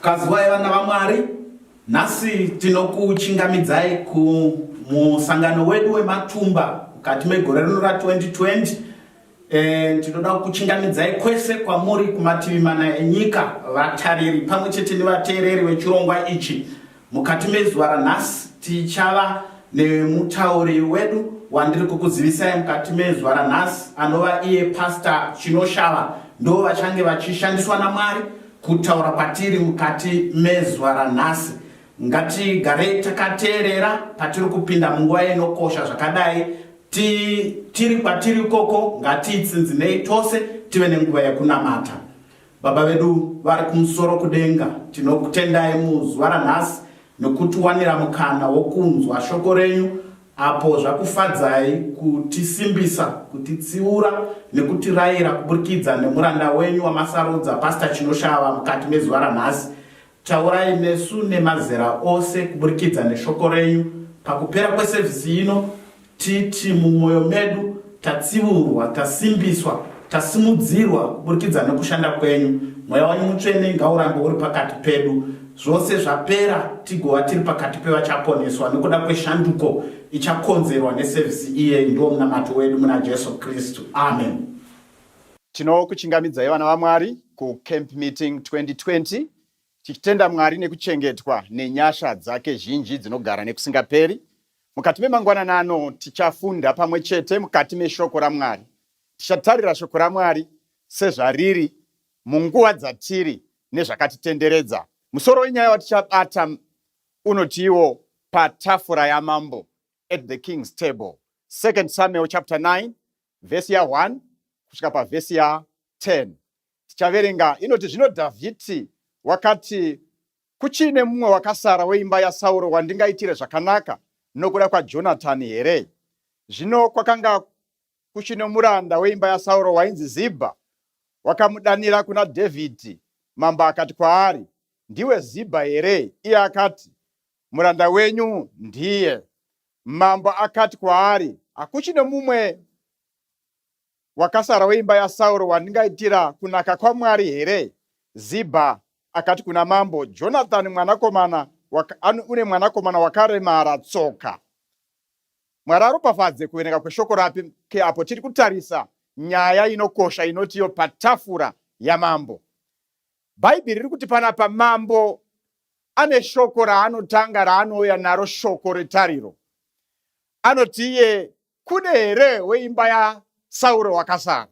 Kazwai vana vaMwari, nhasi tinokuchingamidzai kumusangano wedu wematumba mukati megore rino ra2020. Tinoda kuchingamidzai kwese kwamuri kumativi mana enyika, vatariri pamwe chete nevateereri vechirongwa ichi. Mukati mezuva ranhasi tichava nemutauri wedu wandiri kukuzivisai mukati mezuva ranhasi, anova iye Pastor Chinoshava. Ndo vachange vachishandiswa naMwari kutaura patiri mukati mezuva ranhasi. Ngatigare takateerera patiri kupinda munguva inokosha zvakadai. Tiri kwatiri koko ngatitsinzinei tose tive nenguva yekunamata. Baba vedu vari kumusoro kudenga, tinokutendai muzuva ranhasi nokutiwanira mukana wokunzwa shoko renyu, apo zvakufadzai kutisimbisa, kutitsiura nekutirayira kuburikidza nemuranda wenyu wamasarudza Pastor Chinoshava mukati mezuva ranhasi. Taurai nesu nemazera ose kuburikidza neshoko renyu. Pakupera kwesevhisi ino titi mumwoyo medu tatsiurwa, tasimbiswa, tasimudzirwa kuburikidza nekushanda kwenyu. Mweya wenyu mutsvene ngaurambe uri pakati pedu. Zvose zvapera tigova tiri pakati pevachaponeswa nekuda kweshanduko ichakonzerwa nesevhisi iye. Ndo munamato wedu muna Jesu Kristu. Amen. Tinokuchingamidzai vana vaMwari kuCamp Meeting 2020, tichitenda Mwari nekuchengetwa nenyasha dzake zhinji dzinogara nekusingaperi. Mukati memangwanani ano tichafunda pamwe chete mukati meshoko raMwari. Tichatarira shoko raMwari sezvariri munguva dzatiri nezvakatitenderedza. Musoro wenyaya watichabata unotiwo patafura yamambo, at the king's table. 2 Samuel chapter 9 verse ya 1 kusvika pavhesi ya 10. Tichaverenga inoti, zvino Dhavhidhi wakati, kuchine mumwe wakasara weimba yaSauro wandingaitire zvakanaka nokuda kwaJonatani here? Zvino kwakanga kuchine muranda weimba yaSauro wainzi Zibha. Wakamudanira kuna Dhavhidhi. Mambo akati kwaari, ndiwe Zibha here? Iye akati, muranda wenyu ndiye. Mambo akati kwaari, hakuchine mumwe wakasara weimba yaSauro wandingaitira kunaka kwaMwari here? Zibha akati kuna mambo, Jonatani une mwanakomana wakaremara tsoka. Mwari aropafadze kuverenga kweshoko rake apo tiri kutarisa nyaya inokosha inotiyo patafura yamambo. Bhaibheri riri kuti panapa mambo ane shoko raanotanga raanouya naro, shoko retariro. Anoti iye, kune here weimba yaSauro wakasara?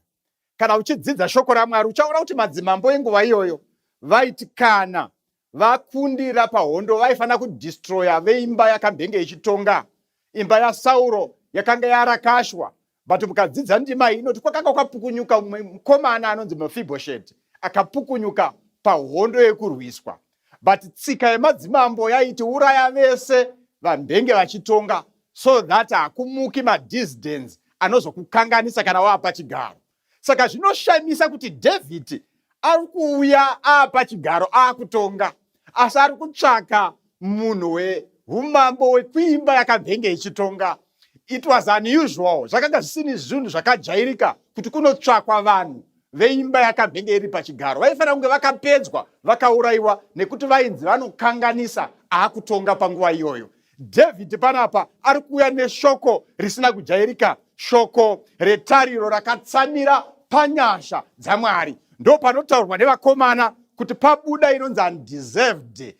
Kana uchidzidza shoko raMwari uchaona kuti madzimambo enguva iyoyo vaiti kana vakundira pahondo vaifanira kudhistroya veimba yakambenge ichitonga. Imba yaSauro yakanga yarakashwa. But mukadzidza ndima inoti kwakanga kwapukunyuka mumwe mukomana anonzi Mephibosheth, akapukunyuka pahondo yekurwiswa. But tsika yemadzimambo yaiti uraya vese vambenge vachitonga, so that hakumuki madissidents anozokukanganisa kana wapa chigaro. Saka zvinoshamisa kuti David ari kuuya apa chigaro akutonga, asi ari kutsvaka munhu weumambo wekuimba yakabhenge ichitonga. It was unusual. Zvakanga zvisini zvinhu zvakajairika kuti kunotsvakwa vanhu veimba yakabhenge iri pachigaro. Vaifanira kunge vakapedzwa, vakaurayiwa, nekuti vainzi vanokanganisa akutonga panguva iyoyo. David panapa ari kuuya neshoko risina kujairika, shoko retariro rakatsamira panyasha dzaMwari. Ndo panotaurwa nevakomana kuti pabuda inonzi undeserved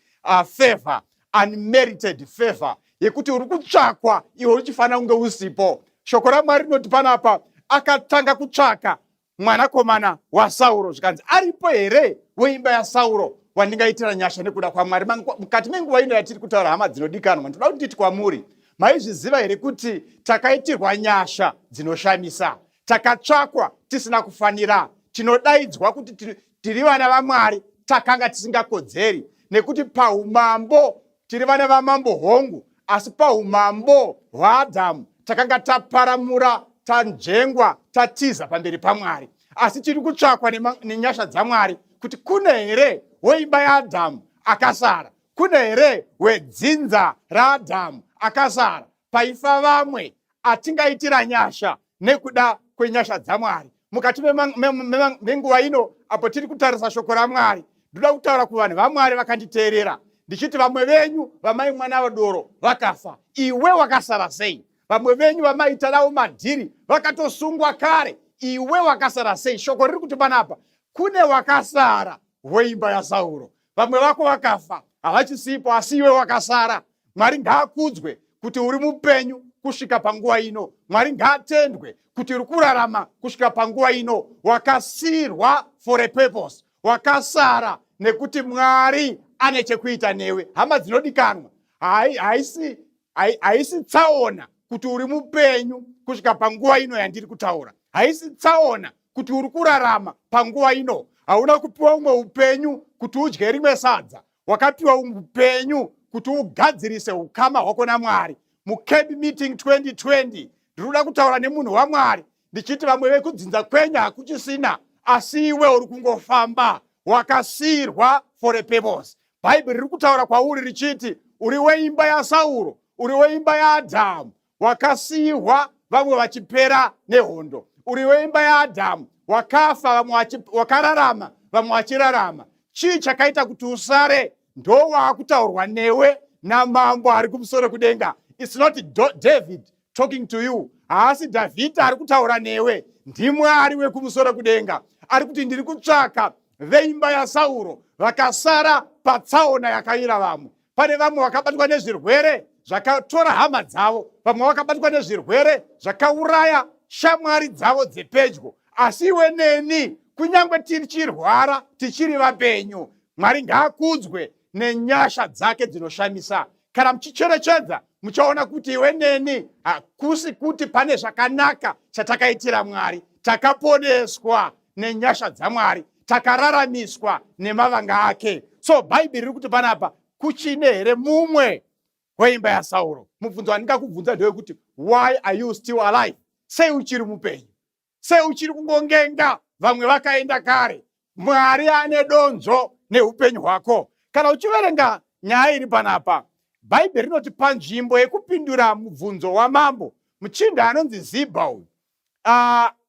favor, unmerited favor, yekuti uri kutsvakwa iwe uchifanira kunge usipo. Shoko raMwari rinoti panapa akatanga kutsvaka mwanakomana waSauro, zvikanzi aripo here weimba yaSauro wandingaitira nyasha nekuda kwaMwari? Mukati menguva ino yatiri kutaura, hama dzinodikanwa, ndoda kuti nditi kwamuri, maizviziva here kuti takaitirwa nyasha dzinoshamisa, takatsvakwa tisina kufanira, tinodaidzwa kuti tiri vana vaMwari takanga tisingakodzeri, nekuti paumambo tiri vana vamambo hongu, asi paumambo hwaAdhamu takanga taparamura, tanjengwa, tatiza pamberi paMwari. Asi tiri kutsvakwa nenyasha dzaMwari kuti kune here weimba yaAdhamu akasara, kune here wedzinza raAdhamu akasara, paifa vamwe atingaitira nyasha nekuda kwenyasha dzaMwari. Mukati menguva ino apo tiri kutarisa shoko raMwari, ndoda kutaura kuvanhu vaMwari vakanditeerera ndichiti vamwe venyu vamai mwana vadoro vakafa, iwe wakasara sei? Vamwe venyu vamaita navo madhiri vakatosungwa kare, iwe wakasara sei? Shoko riri kuti panapa kune wakasara weimba yaSauro. Vamwe vako vakafa, havachisipo, asi iwe wakasara. Mwari ngaakudzwe kuti uri mupenyu kusvika panguva ino. Mwari ngaatendwe kuti uri kurarama kusvika panguva ino. Wakasirwa for a purpose, wakasara nekuti Mwari ane chekuita newe. Hama dzinodikanwa, haisi tsaona kuti uri mupenyu kusvika panguva ino yandiri kutaura. Haisi tsaona kuti uri kurarama panguva ino. Hauna kupiwa umwe upenyu kuti udye rimwe sadza. Wakapiwa upenyu kuti ugadzirise ukama hwako naMwari. Mukebi meeting 2020 ndinoda kutaura nemunhu waMwari ndichiti vamwe vekudzinza kwenyu hakuchisina, asi iwe uri kungofamba. Wakasirwa for a purpose. Bhaibheri riri kutaura kwauri richiti uri weimba yaSauro, uri weimba yaAdhamu. Wakasirwa vamwe vachipera nehondo. Uri weimba yaAdhamu, wakafa vamwe wakararama vamwe vachirarama. Chii chakaita kuti usare? Ndo waakutaurwa newe namambo ari kumusoro kudenga. It's not David talking to you. Haasi Dhavhidhi ari kutaura newe, ndiMwari wekumusoro kudenga. Ari kuti ndiri kutsvaka veimba yaSauro vakasara patsaona yakaira vamwe. Pane vamwe vakabatwa nezvirwere zvakatora hama dzavo, vamwe vakabatwa nezvirwere zvakauraya shamwari dzavo dzepedyo. Asi iwe neni, kunyangwe tichirwara tichiri vapenyu, Mwari ngaakudzwe nenyasha dzake dzinoshamisa. Kana muchicherechedza muchaona kuti iwe neni hakusi kuti pane zvakanaka chatakaitira Mwari. Takaponeswa nenyasha dzaMwari, takararamiswa nemavanga ake. So Bhaibheri riri kuti panapa kuchine here mumwe weimba yaSauro. Mubvunzo wandingakubvunza ndewekuti why are you still alive? Sei uchiri mupenyu? Sei uchiri kungongenga? Vamwe vakaenda kare. Mwari ane donzo neupenyu hwako. Kana uchiverenga nyaya iri panapa, Bhaibheri rinoti panzvimbo yekupindura mubvunzo wamambo, muchinda anonzi Zibha uyu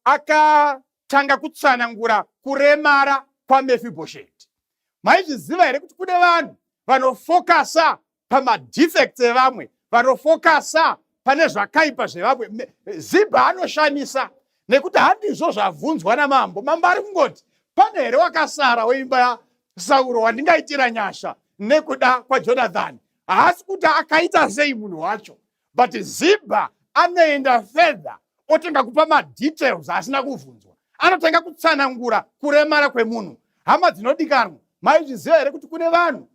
akatanga kutsanangura kuremara kwaMefibhosheti. Maizviziva here kuti kune vanhu vanofokasa pamadefects evamwe, vanofokasa pane zvakaipa zvevamwe? Zibha anoshamisa nekuti handizvo zvabvunzwa namambo. Mambo ari kungoti pane here wakasara weimba yaSauro wandingaitira nyasha nekuda kwaJonathani? Haasi kuti akaita sei munhu wacho, but Zibha anoenda further, otenga kupa madetails asina kubvunzwa. Anotanga kutsanangura kuremara kwemunhu. Hama dzinodikanwa, maizviziva here kuti kune vanhu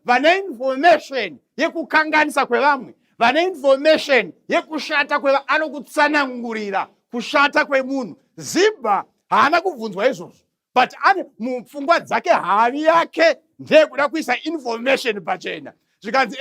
vane information yekukanganisa kwevamwe, vane information yekushata kwevamwe? Anokutsanangurira kushata kwemunhu. Zibha haana kubvunzwa izvozvo, but ane mupfungwa dzake havi yake ndeyekuda kuisa information pachena. Zvikanzi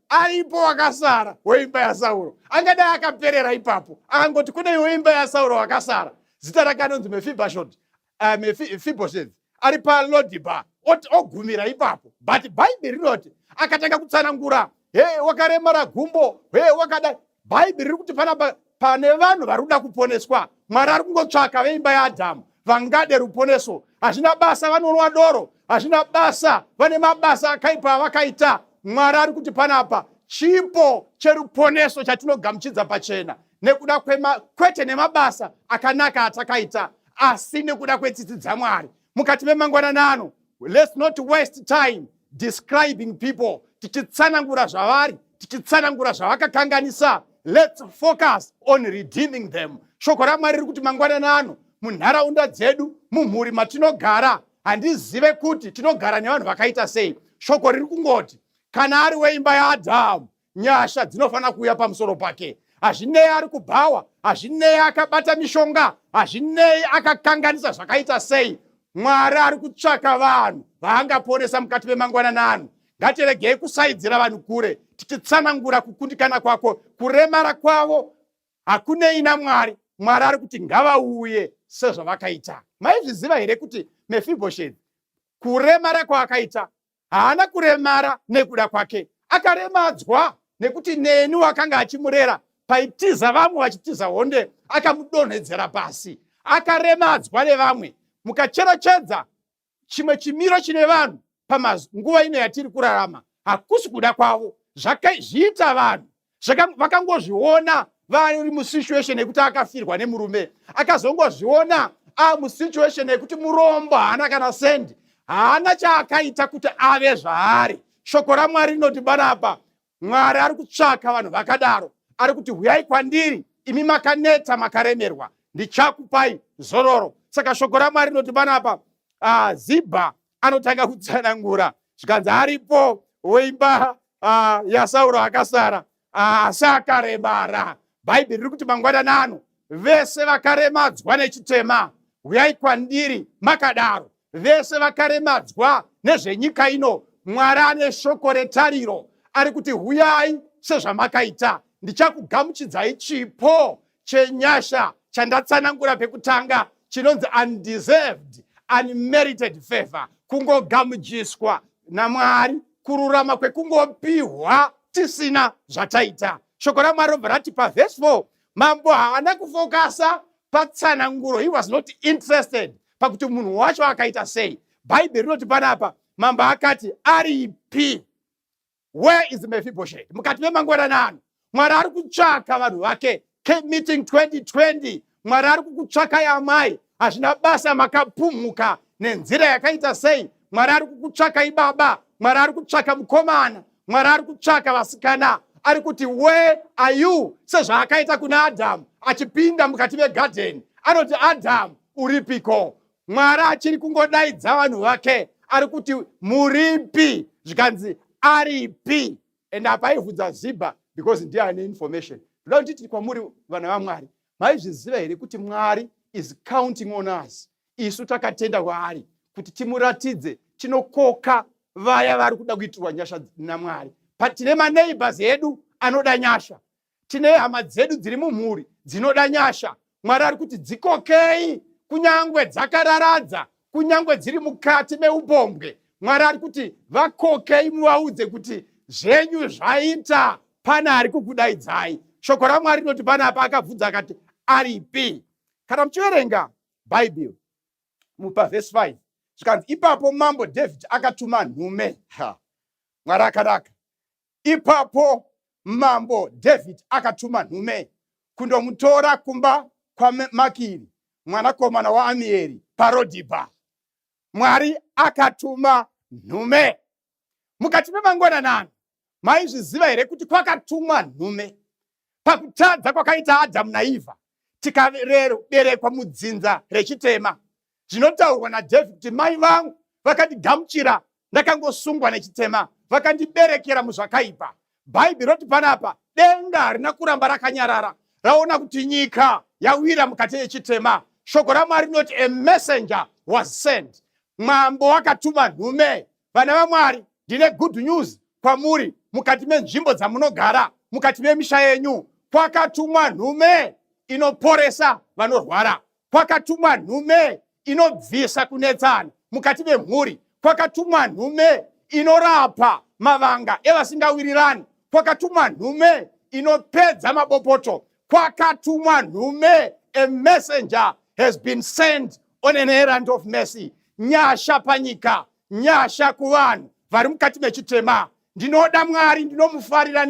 aripo wakasara weimba yaSauro, angadai akaperera ipapo. Akangoti kune weimba yaSauro wakasara, zita rake anonzi Mefibhosheti, ari paLodibar, ogumira ipapo. But Bhaibheri rinoti akatanga kutsanangura, wakaremara gumbo, wakadai. Bhaibheri riri kuti panapa pane vanhu vari kuda kuponeswa. Mwari ari kungotsvaka veimba yaAdhamu vangade ruponeso. Hazvina basa vanonwa doro, hazvina basa vane mabasa akaipa avakaita. Mwari ari kuti panapa chipo cheruponeso chatinogamuchidza pachena, nekuda kwete nemabasa akanaka atakaita, asi nekuda kwetsitsi dzaMwari. Mukati memangwanani ano, let's not waste time describing people, tichitsanangura zvavari, tichitsanangura zvavakakanganisa. Let's focus on redeeming them. Shoko raMwari riri kuti mangwanani ano, munharaunda dzedu, mumhuri matinogara, handizive kuti tinogara nevanhu vakaita sei. Shoko riri kungoti kana ari weimba yaAdhamu, nyasha dzinofanira kuuya pamusoro pake. Hazvinei ari kubhawa, hazvinei akabata mishonga, hazvinei akakanganisa zvakaita sei. Mwari ari kutsvaka vanhu vaangaponesa mukati memangwanani ano. Ngatiregei kusaidzira vanhu kure, tichitsanangura kukundikana kwako, kuremara kwavo hakunei naMwari. Mwari ari kuti ngavauye sezvavakaita. Maizviziva here kuti Mefibhosheti kuremara kwaakaita haana kuremara nekuda kwake, akaremadzwa nekuti neni wakanga achimurera paitiza vamwe vachitiza honde akamudonhedzera pasi. Akaremadzwa nevamwe. Mukacherechedza chimwe chimiro chine vanhu nguva ino yatiri kurarama hakusi kuda kwavo. Zviita vanhu vakangozviona vari musituation yekuti akafirwa nemurume, akazongozviona musituation yekuti murombo haana kana sendi, haana chaakaita kuti ave zvaari. Shoko raMwari rinoti panapa, Mwari ari kutsvaka vanhu vakadaro, ari kuti huyai kwandiri imi makaneta makaremerwa, ndichakupai zororo. Saka shoko raMwari rinoti panapa, Zibha anotanga kutsanangura zvikanzi aripo weimba yaSauro akasara asi akaremara. Bhaibheri riri kuti mangwanani vese vakaremadzwa nechitema huyai kwandiri makadaro. Vese vakaremadzwa nezvenyika ino, Mwari ane shoko retariro, ari kuti huyai sezvamakaita, ndichakugamuchidzai chipo chenyasha chandatsanangura pekutanga, chinonzi undeserved unmerited favor, kungogamuchiswa naMwari, kururama kwekungopiwa tisina zvataita. Shoko raMwari robva rati pavhesi 4, mambo haana kufokasa patsananguro. He was not interested pakuti munhu wacho akaita sei. Bhaibheri rinoti panapa, mambo akati aripi? Where is Mephibosheth? Mukati memangwanani Mwari ari kutsvaka vanhu vake. Camp meeting 2020, Mwari ari kukutsvaka yamai, hazvina basa makapumhuka nenzira yakaita sei. Mwari ari kukutsvaka ibaba, Mwari ari kutsvaka mukomana, Mwari ari kutsvaka vasikana, ari kuti where are you? Sezvaakaita kuna Adhamu achipinda mukati megadheni, anoti Adhamu uripiko? Mwari achiri kungodaidza vanhu vake, ari kuti muripi? Zvikanzi aripi? And apa aibvunza Zibha because ndiye ane information. Ndoda kuti titi kwamuri vana vaMwari, maizviziva here kuti Mwari is counting on us, isu takatenda kwaari kuti timuratidze tinokoka vaya vari kuda kuitirwa nyasha naMwari. Tine maneighbors edu anoda nyasha, tine hama dzedu dziri mumhuri dzinoda nyasha. Mwari ari kuti dzikokei, kunyangwe dzakararadza, kunyangwe dziri mukati meupombwe. Mwari ari kuti vakokei, muvaudze kuti zvenyu zvaita, pana ari kukudaidzai. Shoko raMwari rinoti panapa akabvunza akati aripi? Kana muchiverenga Bhaibheri mupavhesi 5 zvikanzi ipapo mambo Dhavhidhi akatuma nhume. Mwari akanaka. Ipapo mambo Dhavhidhi akatuma nhume kundomutora kumba kwaMakiri mwanakomana waAmieri paRodhibha. Mwari akatuma nhume. Mukati memangwanani maizviziva here kuti kwakatumwa nhume pakutadza kwakaita Adhamu naEvha, tikaberekwa mudzinza rechitema? Zvinotaurwa naDhavhidhi kuti mai vangu vakandigamuchira ndakangosungwa nechitema, vakandiberekera muzvakaipa. Bhaibheri roti panapa, denga harina kuramba rakanyarara, raona kuti nyika yawira mukati yechitema. Shoko raMwari rinoti a messenger was sent. Mambo akatuma nhume. Vana vaMwari, ndine good news kwamuri. Mukati menzvimbo dzamunogara, mukati memisha yenyu, kwakatumwa nhume inoporesa vanorwara. Kwakatumwa nhume inobvisa kunetsana mukati memhuri. Kwakatumwa nhume inorapa mavanga evasingawirirani. Kwakatumwa nhume inopedza mabopoto. Kwakatumwa nhume. A messenger has been sent on an errand of mercy. Nyasha panyika, nyasha kuvanhu vari mukati mechitema. Ndinoda Mwari, ndinomufarira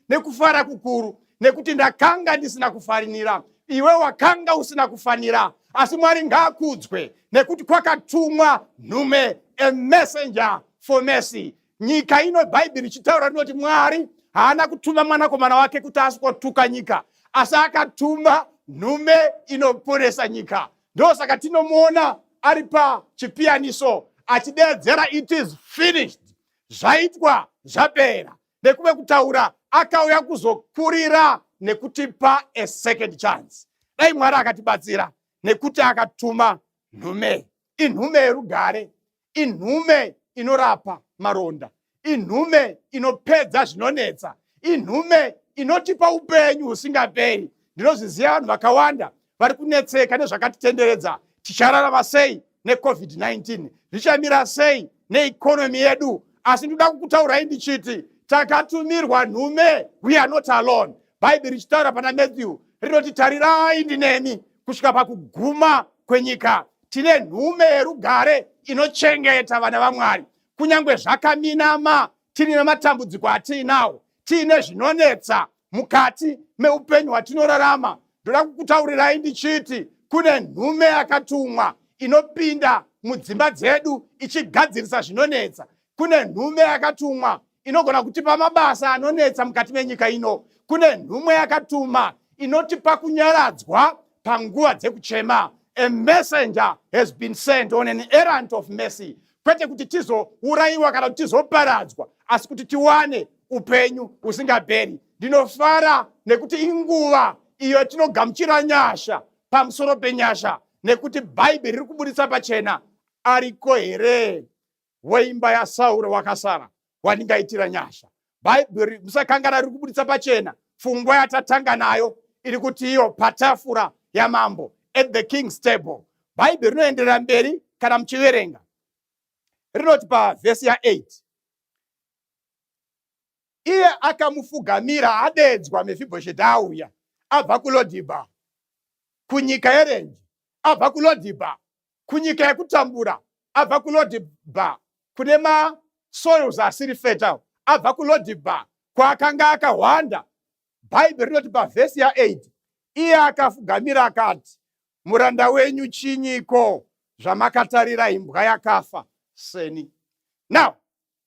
nekufara kukuru, nekuti ndakanga ndisina kufarinira, iwe wakanga usina kufanira. Asi Mwari ngaakudzwe nekuti kwakatumwa nhume, a messenger for mercy. Nyika ino Bhaibheri ichitaura rinoti Mwari haana kutuma mwanakomana wake kuti asikotuka nyika, asi akatuma nhume inoporesa nyika. Ndosaka tinomuona ari pachipiyaniso achidedzera it is finished, zvaitwa zvapera, nekuve kutaura akauya kuzokurira nekutipa a second chance. Dai Mwari akatibatsira nekuti akatuma nhume. Inhume yerugare, inhume inorapa maronda, inhume inopedza zvinonetsa, inhume inotipa upenyu husingaperi. Ndinozviziva vanhu vakawanda vari kunetseka nezvakatitenderedza. Tichararama sei neCovid-19? Zvichamira sei neikonomi yedu? Asi ndoda kukutaurai ndichiti takatumirwa nhume. We are not alone. Bhaibheri richitaura pana Matthew rinoti tarirai ndinemi kusvika pakuguma kwenyika. tine nhume yerugare inochengeta vana vaMwari. Kunyange zvakaminama tine nematambudziko atiinawo, tiine zvinonetsa mukati meupenyu hwatinorarama, ndoda kukutaurirai ndichiti kune nhume yakatumwa inopinda mudzimba dzedu ichigadzirisa zvinonetsa. Kune nhume yakatumwa inogona kutipa mabasa anonetsa mukati menyika ino. Kune nhume yakatuma inotipa kunyaradzwa panguva dzekuchema. A messenger has been sent on an errand of mercy. Kwete kuti tizourayiwa kana kuti tizoparadzwa, asi kuti tiwane upenyu usingaperi. Ndinofara nekuti inguva iyo tinogamuchira nyasha pamusoro penyasha, nekuti Bhaibheri riri kubudisa pachena, ariko here weimba yaSauro wakasara wandingaitira nyasha. Bhaibheri musakangana riri kubudisa pachena. Pfungwa yatatanga nayo iri kuti iyo patafura yamambo, at the king's table. Bhaibheri rinoenderera mberi kana muchiverenga. Rinoti pavhesi ya8, iye akamufugamira adedzwa Mefibhosheti auya abva kuLodhibha, kunyika yerenje, abva kuLodhibha, kunyika yekutambura, abva kuLodhibha, kune masoils asiri fertile, abva kuLodhibha, kwaakanga akawanda. Bhaibheri rinoti pavhesi ya8, iye akafugamira akati, muranda wenyu chinyiko zvamakatarira imbwa yakafa seni. Now,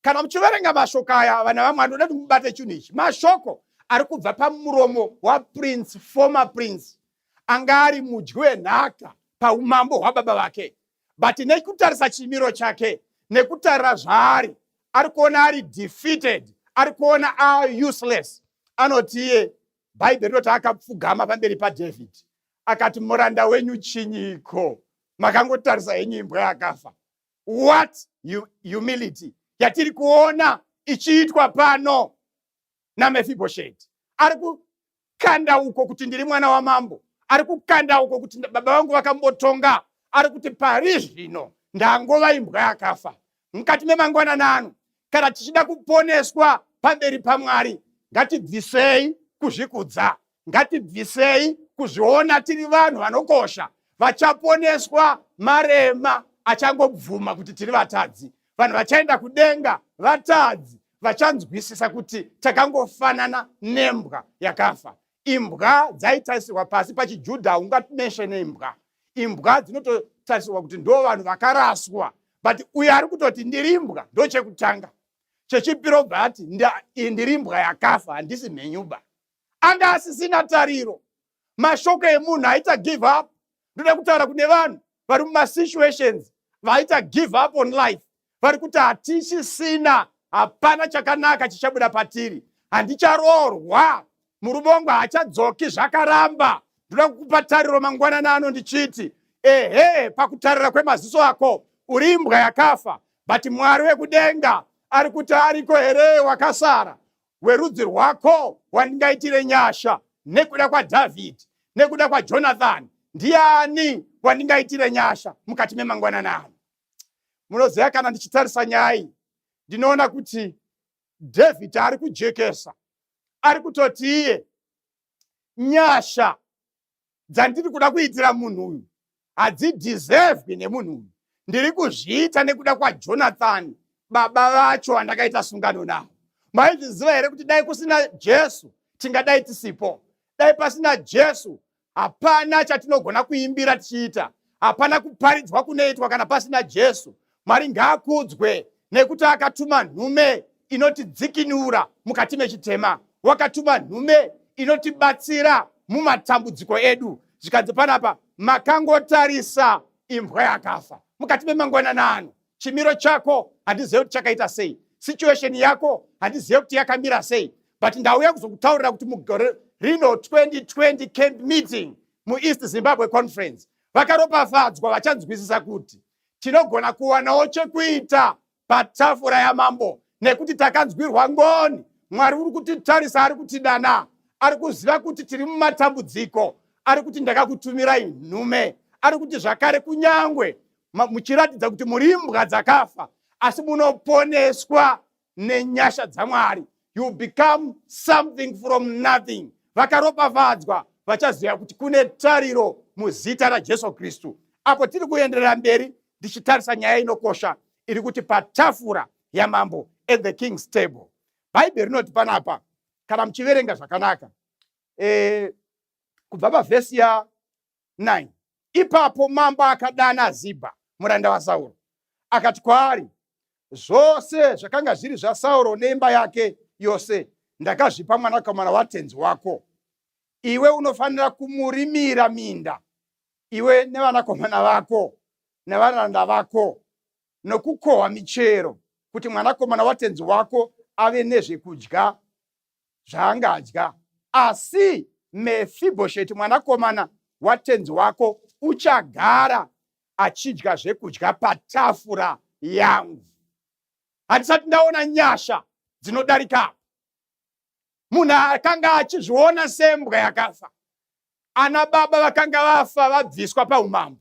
kana muchiverenga mashoko aya vana vaMwari, ndoda kuti mubate chinhu ichi. Mashoko ari kubva pamuromo waprince, former prince, anga ari mudyi wenhaka paumambo hwababa vake, but nekutarisa chimiro chake, nekutarira zvaari, ari kuona ari defeated, ari kuona ari useless. Anoti iye, Bhaibheri rinoti akapfugama pamberi paDhavhidhi akati, muranda wenyu chinyiko, makangotarisa henyu imbwa yakafa. What humility yatiri kuona ichiitwa pano naMefibhosheti. Ari kukanda uko kuti ndiri mwana wamambo, ari kukanda uko kuti baba vangu vakambotonga, ari kuti pari zvino ndangova imbwa yakafa. Mukati memangwanani ano, kana tichida kuponeswa pamberi paMwari, ngatibvisei kuzvikudza, ngatibvisei kuzviona tiri vanhu vanokosha, vachaponeswa marema achangobvuma kuti tiri vatadzi. Vanhu vachaenda kudenga vatadzi, vachanzwisisa kuti takangofanana nembwa yakafa. Imbwa dzaitarisirwa pasi pachiJudha, ungatimeshene imbwa. Imbwa dzinototarisirwa kuti ndo vanhu vakaraswa, but uyo ari kutoti ndiri imbwa ndo chekutanga. Chechipiro bhati ndiri imbwa yakafa, handisi mhenyuba. Anga asisina tariro. Mashoko emunhu aita give up. Ndoda kutaura kune vanhu vari mumasituations vaita give up on life, vari kuti hatichisina, hapana chakanaka chichabuda patiri, handicharoorwa, muruvongo hachadzoki zvakaramba. Ndoda kukupa tariro mangwanani ano ndichiti, ehe, pakutarira kwemaziso ako uri imbwa yakafa, but Mwari wekudenga ari kuti ariko here wakasara, werudzi rwako wandingaitire nyasha, nekuda kwaDhavhidhi, nekuda kwaJonathani, ndiani wandingaitire nyasha mukati memangwanani ano. Munoziva, kana ndichitarisa nyaya iyi, ndinoona kuti Dhavhidhi ari kujekesa, ari kutoti iye nyasha dzandiri kuda kuitira munhu uyu hadzidhiservwi nemunhu uyu, ndiri kuzviita nekuda kwaJonathani, baba vacho vandakaita sungano navo. Maizviziva here kuti dai kusina Jesu tingadai tisipo? Dai pasina Jesu hapana chatinogona kuimbira tichiita, hapana kuparidzwa kunoitwa kana pasina Jesu. Mwari ngaakudzwe nekuti akatuma nhume inotidzikinura mukati mechitema, wakatuma nhume inotibatsira mumatambudziko edu. Zvikanzi panapa makangotarisa imbwa yakafa mukati memangwanani ano. Chimiro chako handizivi kuti chakaita sei, situation yako handizivi kuti yakamira sei, but ndauya kuzokutaurira kuti mugore rino 2020 camp meeting muEast Zimbabwe Conference, vakaropafadzwa vachanzwisisa kuti tinogona kuwanawo chekuita patafura yamambo, nekuti takanzwirwa ngoni. Mwari uri kutitarisa, ari kutidana, ari kuziva kuti tiri mumatambudziko, ari kuti ndakakutumirai nhume, ari kuti zvakare kunyangwe muchiratidza kuti muri imbwa dzakafa, asi munoponeswa nenyasha dzaMwari. You become something from nothing. Vakaropafadzwa vachaziva kuti kune tariro muzita raJesu Kristu. Apo tiri kuenderera mberi ndichitarisa nyaya inokosha iri kuti patafura yamambo, at the king's table. Bhaibheri rinoti panapa, kana muchiverenga zvakanaka, kubva pavhesi ya9, ipapo mambo akadana Zibha muranda waSauro akati kwaari, zvose zvakanga zviri zvaSauro neimba yake yose ndakazvipa mwanakomana watenzi wako. Iwe unofanira kumurimira minda, iwe nevanakomana vako nevaranda vako, nokukohwa michero, kuti mwanakomana watenzi wako ave nezvekudya zvaangadya. Asi Mefibhosheti mwanakomana watenzi wako uchagara achidya zvekudya patafura yangu. Handisati ndaona nyasha dzinodarika. Munhu akanga achizviona sembwa yakafa, ana baba vakanga vafa vabviswa paumambo,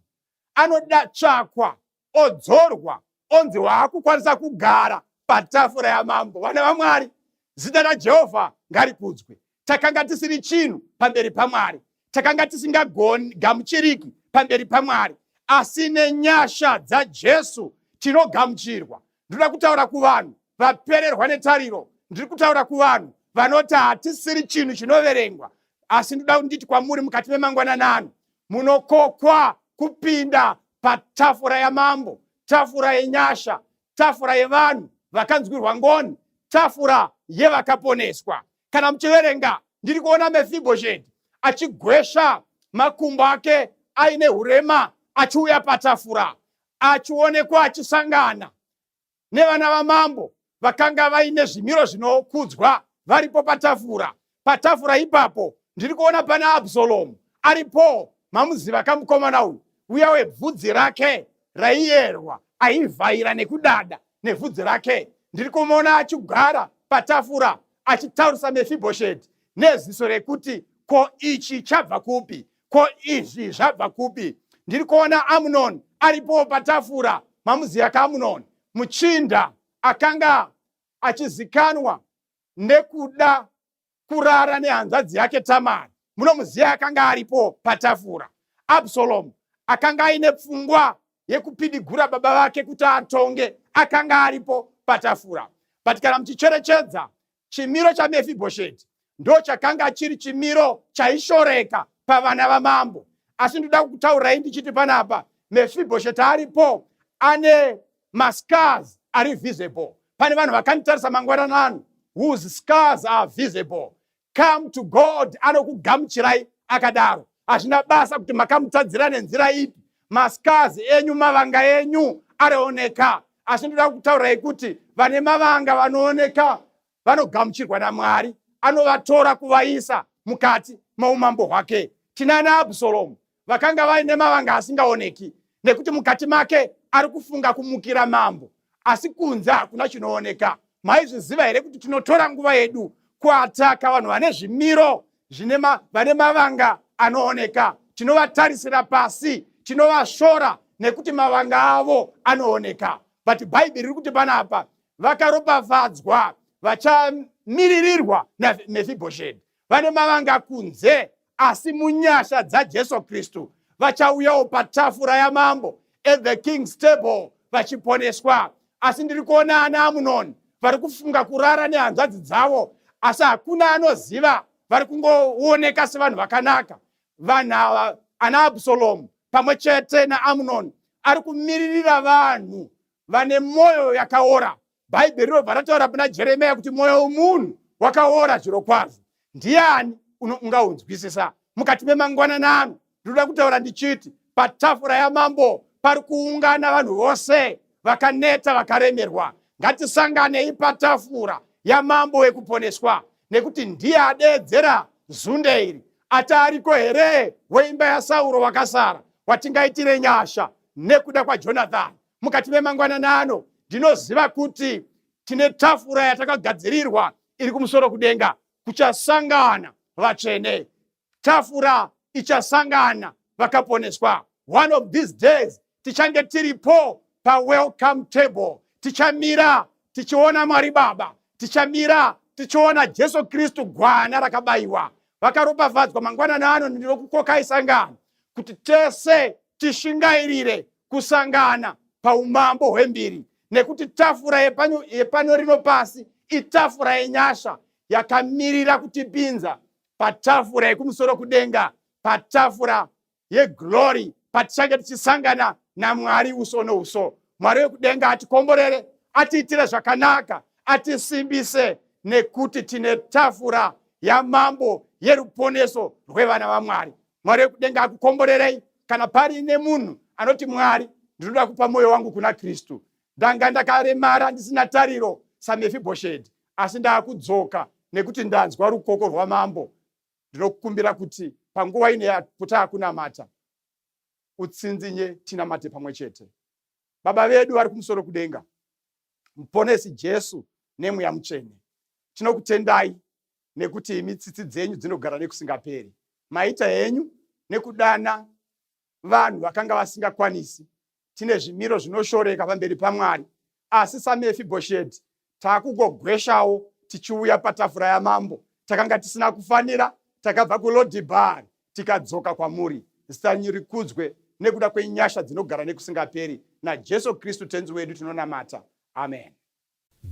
anoda tsvakwa, odzorwa, onzi waakukwanisa kugara patafura yamambo. Vana vaMwari, zita raJehovha ngarikudzwe. Takanga tisiri chinhu pamberi paMwari, takanga tisingamuchiriki pamberi paMwari, asi nenyasha dzaJesu tinogamuchirwa. Ndinoda kutaura kuvanhu vapererwa netariro, ndiri kutaura kuvanhu vanoti hatisiri chinhu chinoverengwa, asi ndoda kunditi kwamuri mukati memangwanani ano, munokokwa kupinda patafura yamambo, tafura yenyasha, tafura yevanhu vakanzwirwa ngoni, tafura yevakaponeswa. Kana muchiverenga, ndiri kuona Mefibhosheti achigwesha makumbo ake aine hurema, achiuya patafura, achionekwa achisangana nevana vamambo vakanga vaine zvimiro zvinokudzwa varipo patafura. Patafura ipapo ndiri kuona pana Abhusaromu aripo, mamuziva kamukomana uyu, uya webvudzi rake raiyerwa, aivhaira nekudada nebvudzi rake. Ndiri kumuona achigara patafura achitaurisa Mefibhosheti neziso rekuti, ko ichi chabva kupi, ko izvi zvabva kupi. Ndiri kuona Amunoni aripo patafura, mamuziva kaAmunoni, muchinda akanga achizikanwa nekuda kurara nehanzvadzi yake Tamari. Munomuziva akanga aripo patafura. Abhusaromu akanga aine pfungwa yekupidigura baba vake kuti atonge, akanga aripo patafura. But kana muchicherechedza, chimiro chaMefibhosheti ndo chakanga chiri chimiro chaishoreka pavana vamambo. Asi ndoda kutaurirai ndichiti panapa, Mefibhosheti aripo ane mascars are visible. Pane vanhu vakanditarisa mangwanani ano, whose scars are visible. Come to God, anokugamuchirai akadaro. Hazvina basa kuti makamutadzira nenzira ipi, mascars enyu, mavanga enyu arioneka. Asi ndoda kutaurirai kuti vane mavanga vanooneka vanogamuchirwa naMwari, anovatora kuvaisa mukati moumambo hwake. Tinana Abhusaromu vakanga vaine mavanga asingaoneki, nekuti mukati make ari kufunga kumukira mambo, asi kunze hakuna chinooneka. Maizviziva here kuti tinotora nguva yedu kuataka vanhu vane zvimiro vane mavanga anooneka? Tinovatarisira pasi, tinovashora nekuti mavanga avo anooneka. But Bhaibheri riri kuti panapa, vakaropafadzwa vachamiririrwa naMefibhosheti, vane mavanga kunze, asi munyasha dzaJesu Kristu vachauyawo patafura yamambo, at the king's table, vachiponeswa. Asi ndiri kuona ana Amunoni vari kufunga kurara nehanzvadzi dzavo, asi hakuna anoziva, vari kungooneka sevanhu vakanaka. Vanhu ava, ana Abhusaromu pamwe chete naAmunoni, ari kumiririra vanhu vane mwoyo yakaora. Bhaibheri rinobva rataura pana Jeremiya kuti mwoyo womunhu wakaora zviro kwazvo. Ndiani ungaunzwisisa? Mukati memangwanani ano, ndinoda kutaura ndichiti, patafura yamambo pari kuungana vanhu vose vakaneta, vakaremerwa. Ngatisanganei patafura yamambo wekuponeswa, nekuti ndiye adeedzera zunde iri. Ati ariko here weimba yaSauro wakasara, watingaitire nyasha nekuda kwaJonathani? Mukati memangwanani ano, ndinoziva kuti tine tafura yatakagadzirirwa iri kumusoro kudenga, kuchasangana vatsvene. Tafura ichasangana vakaponeswa. One of these days tichange tiripo welcome table, tichamira tichiona Mwari Baba, tichamira tichiona Jesu Kristu gwana rakabayiwa. Vakaropafadzwa mangwanani ano, ndinokukokai sangano kuti tese tishingairire kusangana paumambo hwembiri, nekuti tafura yepano rino pasi itafura yenyasha yakamirira kutipinza patafura yekumusoro kudenga, patafura yeglory, patichange tichisangana naMwari uso nouso. Mwari wekudenga atikomborere, atiitire zvakanaka, atisimbise, nekuti tine tafura yamambo yeruponeso rwevana vaMwari. Mwari wekudenga akukomborerei. Kana pari nemunhu anoti Mwari, ndinoda kupa mwoyo wangu kuna Kristu, ndanga ndakaremara ndisina tariro saMefibhosheti, asi ndaakudzoka nekuti ndanzwa rukoko rwamambo, ndinokukumbira kuti panguva ine yatakunamata utsinzinye tinamate pamwe chete. Baba vedu vari kumusoro kudenga, Muponesi Jesu nemweya mutsvene, tinokutendai nekuti imi tsitsi dzenyu dzinogara nekusingaperi. Maita henyu nekudana vanhu vakanga vasingakwanisi. Tine zvimiro zvinoshoreka pamberi paMwari, asi saMefibhosheti takugogweshawo tichiuya patafura yamambo. Takanga tisina kufanira, takabva kuLodhibhari tikadzoka kwamuri. Zita renyu rikudzwe nekuda kwenyasha dzinogara nekusingaperi. naJesu Kristu tenzi wedu tinonamata. Amen.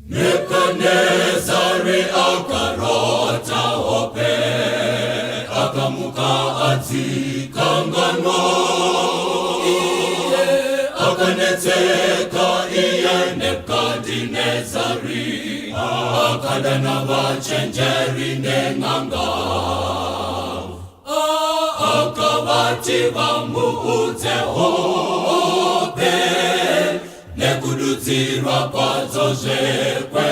Nebukadnezari akarota hope, akamuka adzikanganwa. Iye akanetseka, iye Nebukadnezari, akadana vachenjeri nen'anga, akavati vamuudze hope, nekududzirwa kwadzo zvekweidi,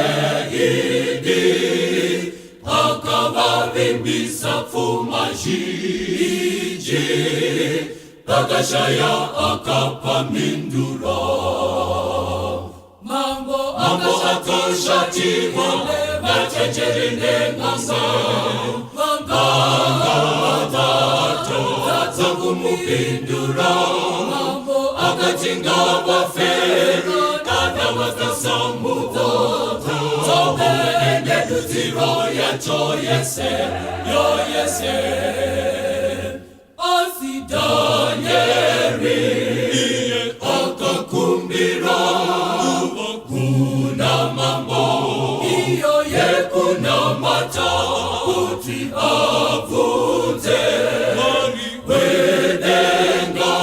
akavavimbisa pfuma zhinji, vakashaya akapa minduro. Mambo akashatirwa vachenjeri nen'anga, vatatu dzakumupindura. Akati ngavafere kana vakasamudza, dzoende dudziro yacho yese, yoyese. Asi Danieri iye akakumbira kuna mambo, iyo yekunamata kuti abvunze Mwari wedenga.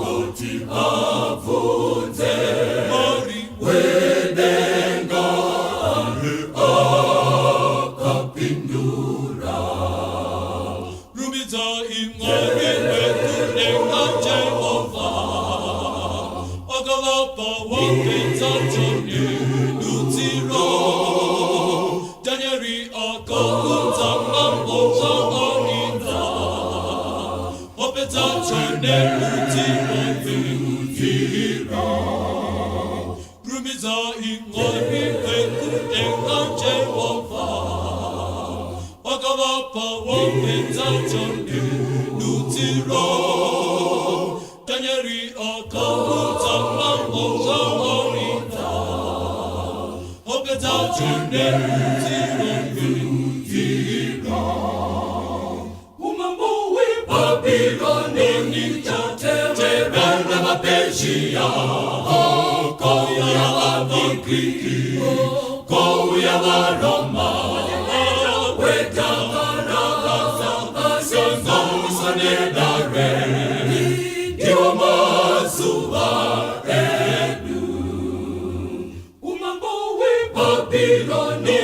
Kuti avunze Mwari wedenga, akapindura. Rumbidzai Mwari wekudenga Jehova, akavapa wapedza dzone dudziro. Danieri akaudza mambo zvaanida, wapedza dzone dudziro. Rumbidzai Mwari wekudenga Jehova, akavapa wapedza dzone dudziro. Danieri akaudza mambo zvaanida, wapedza dzone dudziro. Umambo weBhabhironi uchateverwa navaPezhia, kouya vaGiriki, kouya vaRoma, wetakarasanganiswa neDarius, ndiwo mazuva edu. Umambo weBhabhironi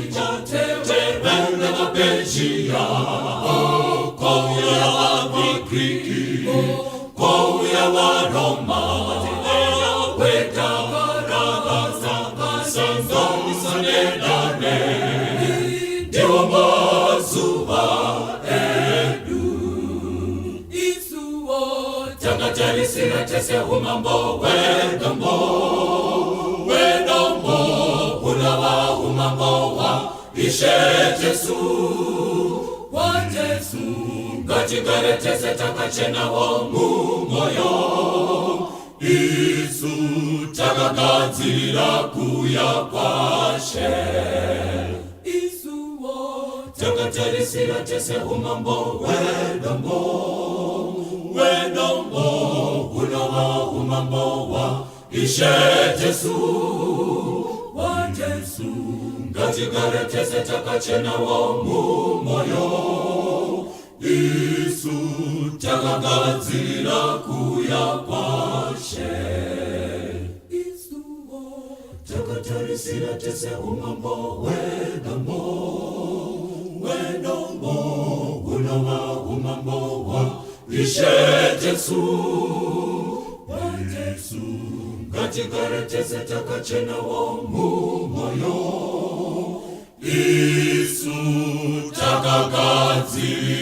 uchateverwa navaPezhia, kouya vaGiriki, kouya vaRoma, wetakarasanganiswa neDarius, ndiwo mazuva edu. Isuwo takatarisira tese umambo wedombo, wedombo unava umambo wa Ishe Jesu, wa Jesu. ngatigaretese takachena wo mumoyo. Isu takagadzira kuya kwashe. Isuwo takatarisira tese umambo wedombo. Wedombo unowa umambo wa Ishe Jesu. Wa Jesu ngatigaretese takachena wo mumoyo. Isu takagadzira kuya kwashe. Isuwo takatarisira tese umambo wedombo. Wedombo unowa umambo wa Ishe Jesu. Wa Jesu ngatigaretese takachena wo mumoyo. Isu takagadzira